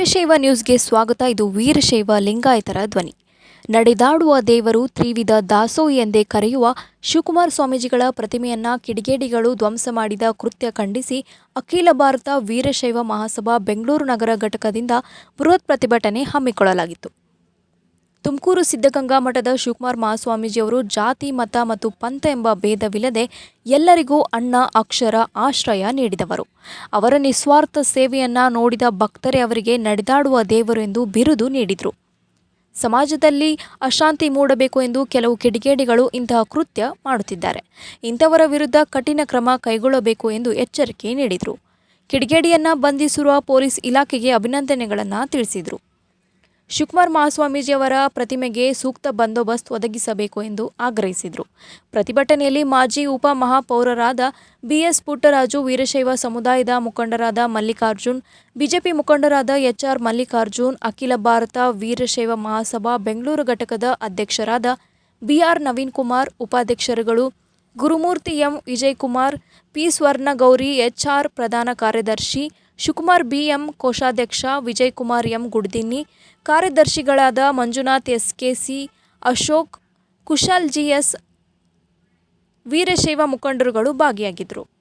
ವೀರಶೈವ ನ್ಯೂಸ್ಗೆ ಸ್ವಾಗತ. ಇದು ವೀರಶೈವ ಲಿಂಗಾಯತರ ಧ್ವನಿ. ನಡೆದಾಡುವ ದೇವರು ತ್ರಿವಿಧ ದಾಸೋಹಿ ಎಂದೇ ಕರೆಯುವ ಶಿವಕುಮಾರ ಸ್ವಾಮೀಜಿಗಳ ಪ್ರತಿಮೆಯನ್ನ ಕಿಡಿಗೇಡಿಗಳು ಧ್ವಂಸ ಮಾಡಿದ ಕೃತ್ಯ ಖಂಡಿಸಿ ಅಖಿಲ ಭಾರತ ವೀರಶೈವ ಮಹಾಸಭಾ ಬೆಂಗಳೂರು ನಗರ ಘಟಕದಿಂದ ಬೃಹತ್ ಪ್ರತಿಭಟನೆ ಹಮ್ಮಿಕೊಳ್ಳಲಾಗಿತ್ತು. ತುಮಕೂರು ಸಿದ್ಧಗಂಗಾ ಮಠದ ಶಿವಕುಮಾರ ಮಹಾಸ್ವಾಮೀಜಿಯವರು ಜಾತಿ, ಮತ ಮತ್ತು ಪಂಥ ಎಂಬ ಭೇದವಿಲ್ಲದೆ ಎಲ್ಲರಿಗೂ ಅನ್ನ, ಅಕ್ಷರ, ಆಶ್ರಯ ನೀಡಿದವರು. ಅವರ ನಿಸ್ವಾರ್ಥ ಸೇವೆಯನ್ನ ನೋಡಿದ ಭಕ್ತರೇ ಅವರಿಗೆ ನಡೆದಾಡುವ ದೇವರು ಎಂದು ಬಿರುದು ನೀಡಿದರು. ಸಮಾಜದಲ್ಲಿ ಅಶಾಂತಿ ಮೂಡಬೇಕು ಎಂದು ಕೆಲವು ಕಿಡಿಗೇಡಿಗಳು ಇಂತಹ ಕೃತ್ಯ ಮಾಡುತ್ತಿದ್ದಾರೆ. ಇಂಥವರ ವಿರುದ್ಧ ಕಠಿಣ ಕ್ರಮ ಕೈಗೊಳ್ಳಬೇಕು ಎಂದು ಎಚ್ಚರಿಕೆ ನೀಡಿದರು. ಕಿಡಿಗೇಡಿಯನ್ನ ಬಂಧಿಸಿರುವ ಪೊಲೀಸ್ ಇಲಾಖೆಗೆ ಅಭಿನಂದನೆಗಳನ್ನು ತಿಳಿಸಿದರು. ಶಿವಕುಮಾರ ಮಹಾಸ್ವಾಮೀಜಿಯವರ ಪ್ರತಿಮೆಗೆ ಸೂಕ್ತ ಬಂದೋಬಸ್ತ್ ಒದಗಿಸಬೇಕು ಎಂದು ಆಗ್ರಹಿಸಿದರು. ಪ್ರತಿಭಟನೆಯಲ್ಲಿ ಮಾಜಿ ಉಪ ಮಹಾಪೌರರಾದ BS ಪುಟ್ಟರಾಜು, ವೀರಶೈವ ಸಮುದಾಯದ ಮುಖಂಡರಾದ ಮಲ್ಲಿಕಾರ್ಜುನ್, ಬಿಜೆಪಿ ಮುಖಂಡರಾದ HR ಮಲ್ಲಿಕಾರ್ಜುನ್, ಅಖಿಲ ಭಾರತ ವೀರಶೈವ ಮಹಾಸಭಾ ಬೆಂಗಳೂರು ಘಟಕದ ಅಧ್ಯಕ್ಷರಾದ BR Naveen Kumar, ಉಪಾಧ್ಯಕ್ಷರುಗಳು Gurumurthy M Vijayakumar, P Swarna Gowri, HR ಪ್ರಧಾನ ಕಾರ್ಯದರ್ಶಿ ಶಿವಕುಮಾರ್ BM, ಕೋಶಾಧ್ಯಕ್ಷ ವಿಜಯಕುಮಾರ್ M ಗುಡ್ದಿನ್ನಿ, ಕಾರ್ಯದರ್ಶಿಗಳಾದ ಮಂಜುನಾಥ್ SKC, ಅಶೋಕ್, ಕುಶಾಲ್ GS, ವೀರಶೈವ ಮುಖಂಡರುಗಳು ಭಾಗಿಯಾಗಿದ್ದರು.